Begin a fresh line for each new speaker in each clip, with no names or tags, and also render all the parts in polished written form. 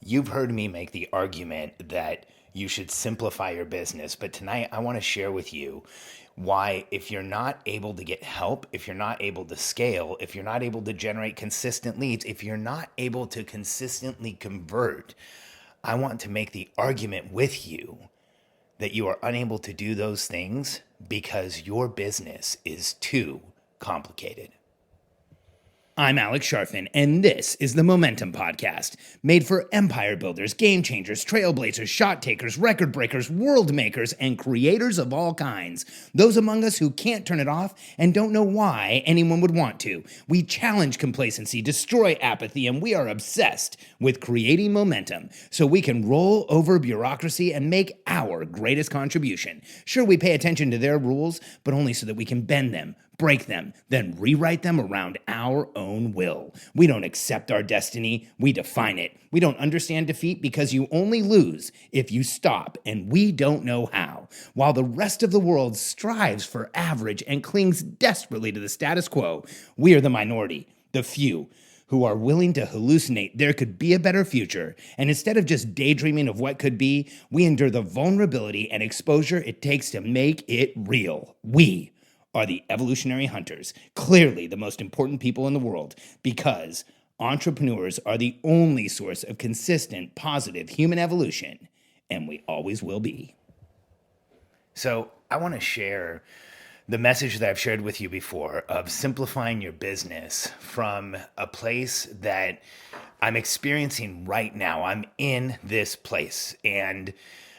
You've heard me make the argument that you should simplify your business, but tonight I want to share with you why, if you're not able to get help, if you're not able to scale, if you're not able to generate consistent leads, if you're not able to consistently convert, I want to make the argument with you that you are unable to do those things because your business is too complicated.
I'm Alex Sharfin, and this is the Momentum Podcast, made for empire builders, game changers, trailblazers, shot takers, record breakers, world makers, and creators of all kinds. Those among us who can't turn it off and don't know why anyone would want to. We challenge complacency, destroy apathy, and we are obsessed with creating momentum so we can roll over bureaucracy and make our greatest contribution. Sure, we pay attention to their rules, but only so that we can bend them, break them, then rewrite them around our own will. We don't accept our destiny, we define it. We don't understand defeat because you only lose if you stop, and we don't know how. While the rest of the world strives for average and clings desperately to the status quo, we are the minority, the few, who are willing to hallucinate there could be a better future, and instead of just daydreaming of what could be, we endure the vulnerability and exposure it takes to make it real. We are the evolutionary hunters, clearly the most important people in the world, because entrepreneurs are the only source of consistent, positive human evolution, and we always will be.
So I want to share the message that I've shared with you before of simplifying your business from a place that I'm experiencing right now. I'm in this place, and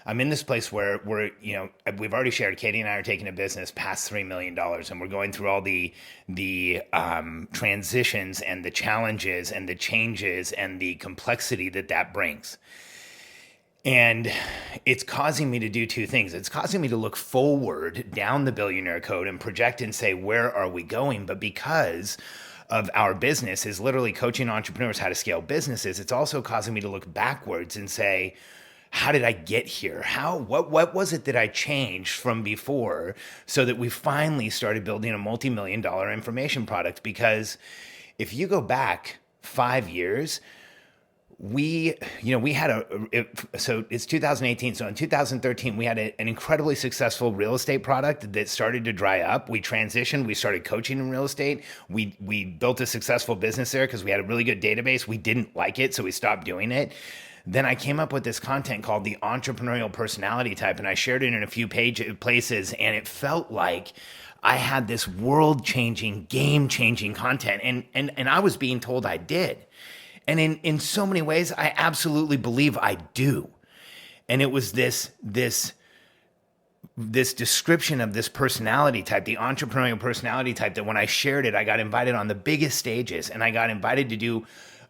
I'm in this place where we've already shared, Katie and I are taking a business past $3 million, and we're going through all the transitions and the challenges and the changes and the complexity that brings. And it's causing me to do two things. It's causing me to look forward down the billionaire code and project and say, where are we going? But because of our business is literally coaching entrepreneurs how to scale businesses, it's also causing me to look backwards and say, how did I get here? What was it that I changed from before so that we finally started building a multi-million-dollar information product? Because if you go back 5 years, so it's 2018. So in 2013, we had an incredibly successful real estate product that started to dry up. We transitioned. We started coaching in real estate. We built a successful business there because we had a really good database. We didn't like it, so we stopped doing it. Then I came up with this content called the entrepreneurial personality type, and I shared it in a few places, and it felt like I had this world-changing, game-changing content, and I was being told I did. And in so many ways, I absolutely believe I do. And it was this description of this personality type, the entrepreneurial personality type, that when I shared it, I got invited on the biggest stages, and I got invited to do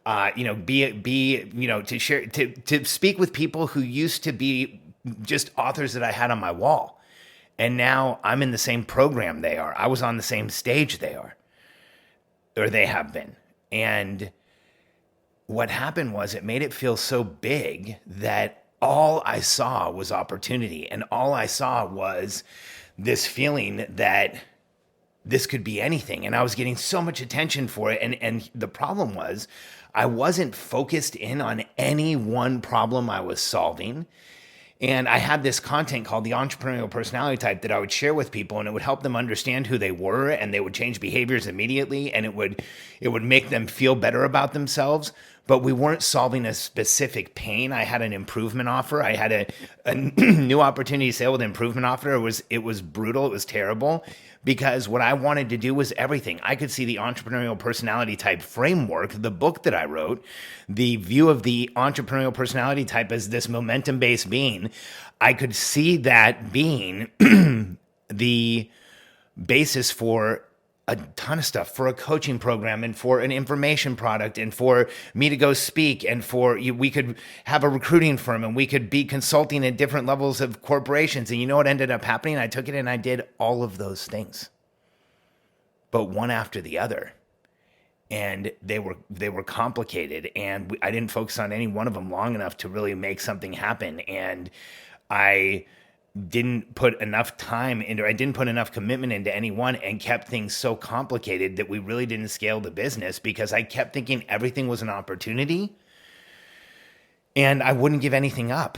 to share, to speak with people who used to be just authors that I had on my wall. And now I'm in the same program they are. I was on the same stage they are, or they have been. And what happened was it made it feel so big that all I saw was opportunity. And all I saw was this feeling that this could be anything. And I was getting so much attention for it. And the problem was I wasn't focused in on any one problem I was solving. And I had this content called the entrepreneurial personality type that I would share with people, and it would help them understand who they were, and they would change behaviors immediately, and it would make them feel better about themselves. But we weren't solving a specific pain. I had an improvement offer. I had a new opportunity sale with an improvement offer. It was brutal. It was terrible, because what I wanted to do was everything. I could see the entrepreneurial personality type framework, the book that I wrote, the view of the entrepreneurial personality type as this momentum-based being. I could see that being the basis for a ton of stuff, for a coaching program and for an information product and for me to go speak and we could have a recruiting firm and we could be consulting at different levels of corporations. And you know what ended up happening? I took it and I did all of those things, but one after the other. And they were complicated, and I didn't focus on any one of them long enough to really make something happen. And I didn't put enough commitment into any one, and kept things so complicated that we really didn't scale the business because I kept thinking everything was an opportunity. And I wouldn't give anything up.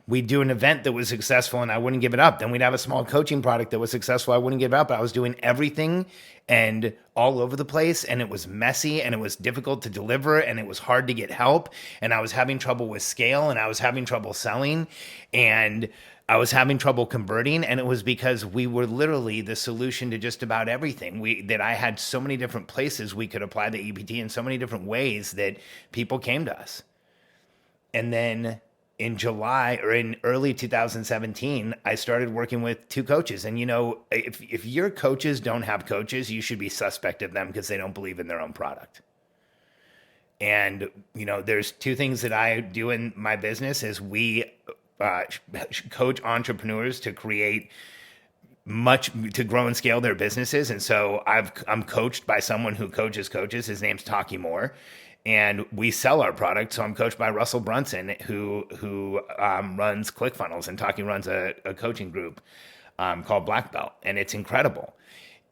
We'd do an event that was successful and I wouldn't give it up. Then we'd have a small coaching product that was successful. I wouldn't give it up. I was doing everything and all over the place, and it was messy and it was difficult to deliver and it was hard to get help. And I was having trouble with scale and I was having trouble selling and I was having trouble converting. And it was because we were literally the solution to just about everything. That I had so many different places we could apply the EPT in so many different ways that people came to us. And then in July or in early 2017, I started working with 2 coaches. And, if your coaches don't have coaches, you should be suspect of them because they don't believe in their own product. And, there's 2 things that I do in my business is we coach entrepreneurs to to grow and scale their businesses. And so I'm coached by someone who coaches coaches. His name's Taki Moore. And we sell our product. So I'm coached by Russell Brunson, who runs ClickFunnels, and Taki runs a coaching group called Black Belt, and it's incredible.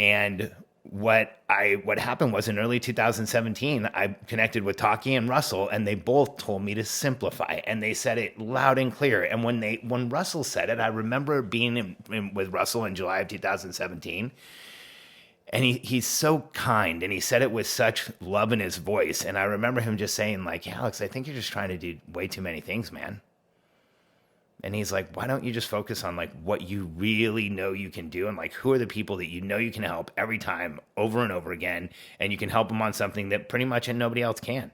And what happened was in early 2017, I connected with Taki and Russell, and they both told me to simplify, and they said it loud and clear. And when Russell said it, I remember being with Russell in July of 2017. And he's so kind, and he said it with such love in his voice. And I remember him just saying, like, Alex, I think you're just trying to do way too many things, man. And he's like, why don't you just focus on like what you really know you can do? And like, who are the people that you know you can help every time over and over again? And you can help them on something that pretty much nobody else can.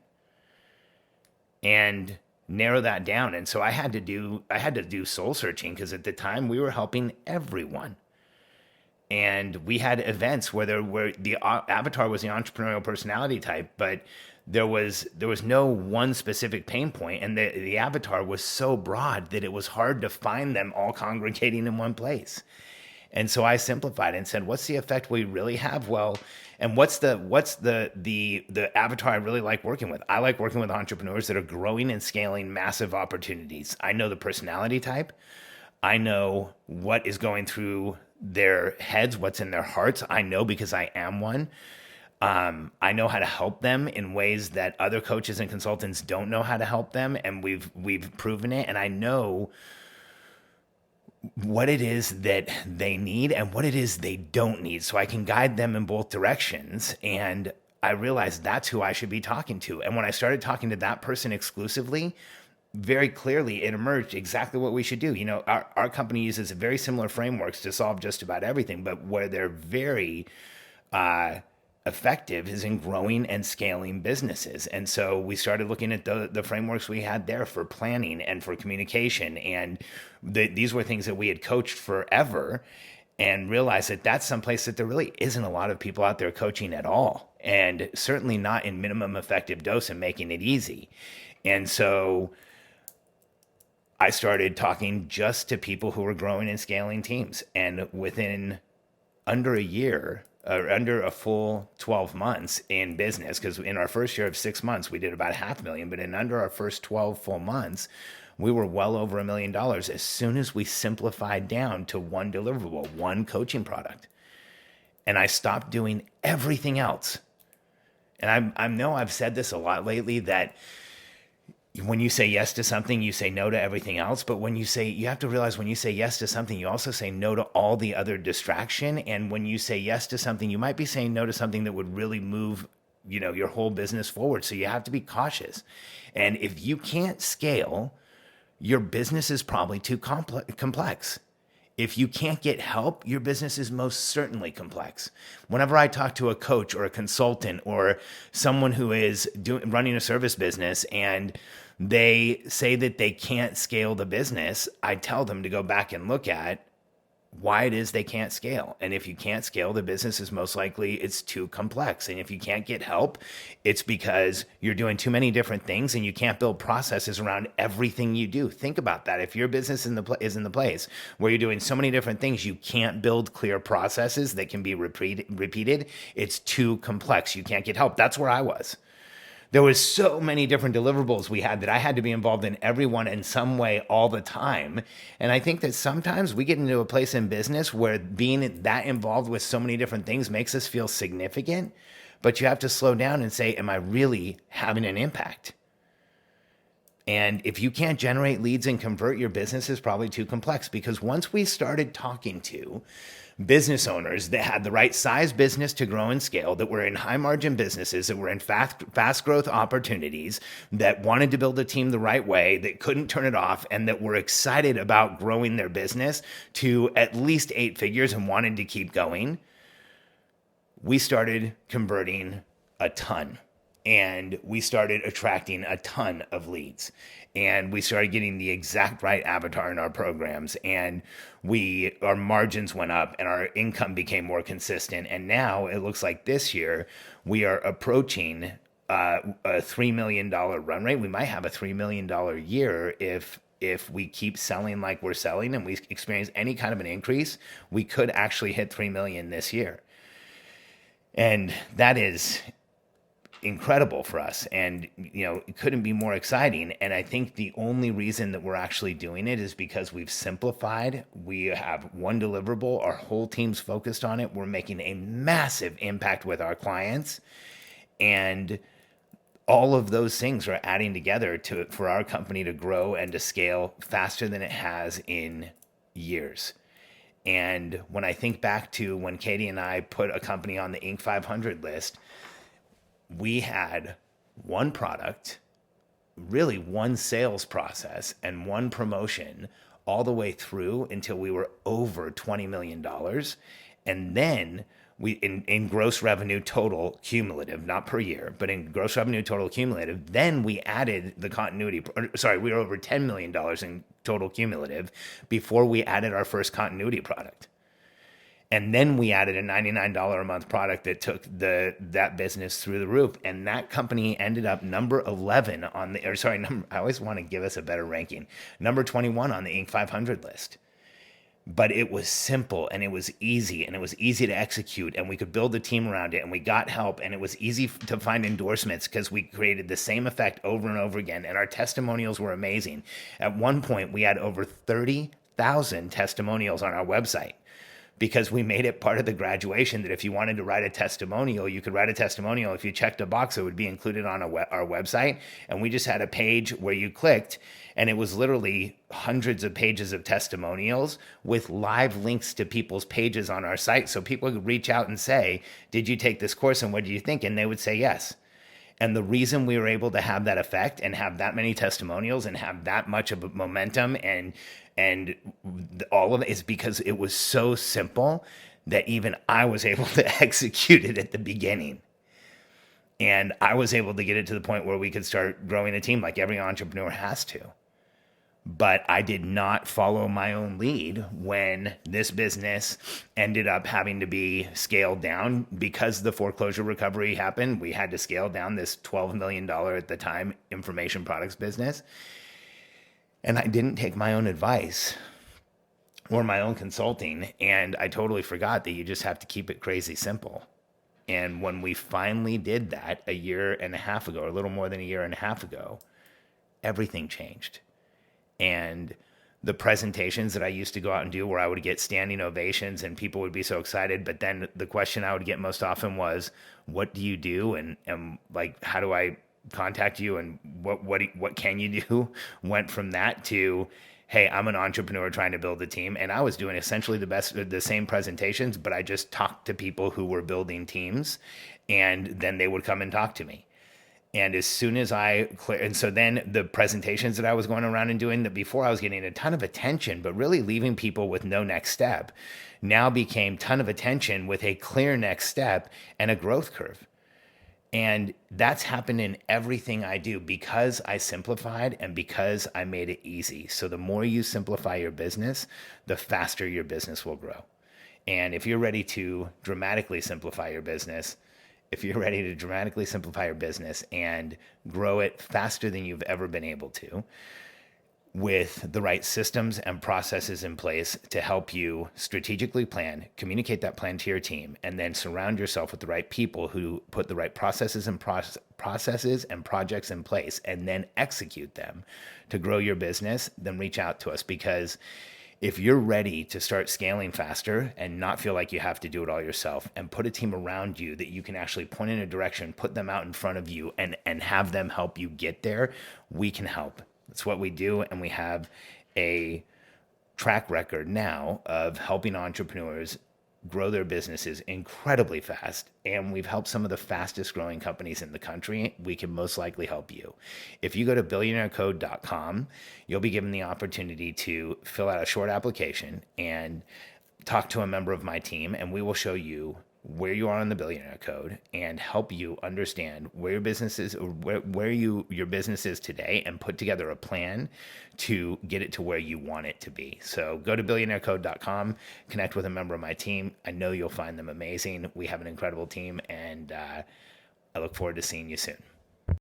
And narrow that down. And so I had to do soul searching, because at the time we were helping everyone. And we had events where the avatar was the entrepreneurial personality type, but there was no one specific pain point, and the avatar was so broad that it was hard to find them all congregating in one place. And so I simplified and said, what's the effect we really have? Well, and what's the avatar I really like working with? I like working with entrepreneurs that are growing and scaling massive opportunities. I know the personality type. I know what is going through their heads, what's in their hearts. I know because I am one. I know how to help them in ways that other coaches and consultants don't know how to help them, and we've proven it. And I know what it is that they need and what it is they don't need, so I can guide them in both directions. And I realized that's who I should be talking to. And when I started talking to that person exclusively, very clearly it emerged exactly what we should do. Our company uses very similar frameworks to solve just about everything, but where they're very effective is in growing and scaling businesses. And so we started looking at the frameworks we had there for planning and for communication. And these were things that we had coached forever, and realized that that's someplace that there really isn't a lot of people out there coaching at all. And certainly not in minimum effective dose and making it easy. And so I started talking just to people who were growing and scaling teams. And within under a year, or under a full 12 months in business, because in our first year of 6 months, we did about $500,000, but in under our first 12 full months, we were well over $1 million as soon as we simplified down to one deliverable, one coaching product. And I stopped doing everything else. And I know I've said this a lot lately, that when you say yes to something, you say no to everything else. But you have to realize when you say yes to something, you also say no to all the other distraction. And when you say yes to something, you might be saying no to something that would really move, your whole business forward. So you have to be cautious. And if you can't scale, your business is probably too complex. If you can't get help, your business is most certainly complex. Whenever I talk to a coach or a consultant or someone who is running a service business and they say that they can't scale the business, I tell them to go back and look at why it is they can't scale. And if you can't scale, the business is most likely it's too complex. And if you can't get help, it's because you're doing too many different things and you can't build processes around everything you do. Think about that. If your business is in the place where you're doing so many different things, you can't build clear processes that can be repeated. It's too complex. You can't get help. That's where I was. There was so many different deliverables we had that I had to be involved in every one in some way all the time. And I think that sometimes we get into a place in business where being that involved with so many different things makes us feel significant, but you have to slow down and say, am I really having an impact? And if you can't generate leads and convert, your business is probably too complex, because once we started talking to business owners that had the right size business to grow and scale, that were in high margin businesses, that were in fast growth opportunities, that wanted to build a team the right way, that couldn't turn it off, and that were excited about growing their business to at least 8 figures and wanted to keep going, we started converting a ton. And we started attracting a ton of leads, and we started getting the exact right avatar in our programs, and our margins went up and our income became more consistent. And now it looks like this year we are approaching a $3 million run rate. We might have a $3 million year if we keep selling like we're selling and we experience any kind of an increase. We could actually hit 3 million this year. And that is incredible for us, and it couldn't be more exciting. And I think the only reason that we're actually doing it is because we've simplified. We have one deliverable, our whole team's focused on it, we're making a massive impact with our clients, and all of those things are adding together for our company to grow and to scale faster than it has in years. And when I think back to when Katie and I put a company on the Inc. 500 list, we had one product, really one sales process, and one promotion all the way through until we were over $20 million. And then we, in gross revenue total cumulative, not per year, but in gross revenue total cumulative, then we added the continuity. We were over $10 million in total cumulative before we added our first continuity product. And then we added a $99 a month product that took that business through the roof. And that company ended up number 11 on the, I always want to give us a better ranking, number 21 on the Inc. 500 list. But it was simple, and it was easy, and it was easy to execute, and we could build a team around it, and we got help, and it was easy to find endorsements because we created the same effect over and over again. And our testimonials were amazing. At one point, we had over 30,000 testimonials on our website, because we made it part of the graduation that if you wanted to write a testimonial, you could write a testimonial. If you checked a box, it would be included on our website. And we just had a page where you clicked, and it was literally hundreds of pages of testimonials with live links to people's pages on our site. So people could reach out and say, did you take this course and what do you think? And they would say yes. And the reason we were able to have that effect and have that many testimonials and have that much of a momentum and all of it is because it was so simple that even I was able to execute it at the beginning. And I was able to get it to the point where we could start growing a team like every entrepreneur has to. But I did not follow my own lead when this business ended up having to be scaled down because the foreclosure recovery happened. We had to scale down this $12 million at the time information products business. And I didn't take my own advice or my own consulting. And I totally forgot that you just have to keep it crazy simple. And when we finally did that a year and a half ago, or a little more than a year and a half ago, everything changed. And the presentations that I used to go out and do where I would get standing ovations and people would be so excited. But then the question I would get most often was, what do you do? And like, how do I contact you? And what can you do? Went from that to, hey, I'm an entrepreneur trying to build a team. And I was doing essentially the same presentations, but I just talked to people who were building teams, and then they would come and talk to me. And as soon as and so then the presentations that I was going around and doing, that before I was getting a ton of attention, but really leaving people with no next step, now became ton of attention with a clear next step and a growth curve. And that's happened in everything I do because I simplified and because I made it easy. So the more you simplify your business, the faster your business will grow. And if you're ready to dramatically simplify your business, and grow it faster than you've ever been able to, with the right systems and processes in place to help you strategically plan, communicate that plan to your team, and then surround yourself with the right people who put the right processes and projects in place and then execute them to grow your business, then reach out to us. Because if you're ready to start scaling faster and not feel like you have to do it all yourself, and put a team around you that you can actually point in a direction, put them out in front of you, and have them help you get there, we can help. It's what we do, and we have a track record now of helping entrepreneurs grow their businesses incredibly fast. And we've helped some of the fastest growing companies in the country. We can most likely help you. If you go to billionairecode.com, you'll be given the opportunity to fill out a short application and talk to a member of my team, and we will show you where you are on the Billionaire Code and help you understand where your business is, or where your business is today, and put together a plan to get it to where you want it to be. So go to billionairecode.com, connect with a member of my team. I know you'll find them amazing. We have an incredible team, and I look forward to seeing you soon.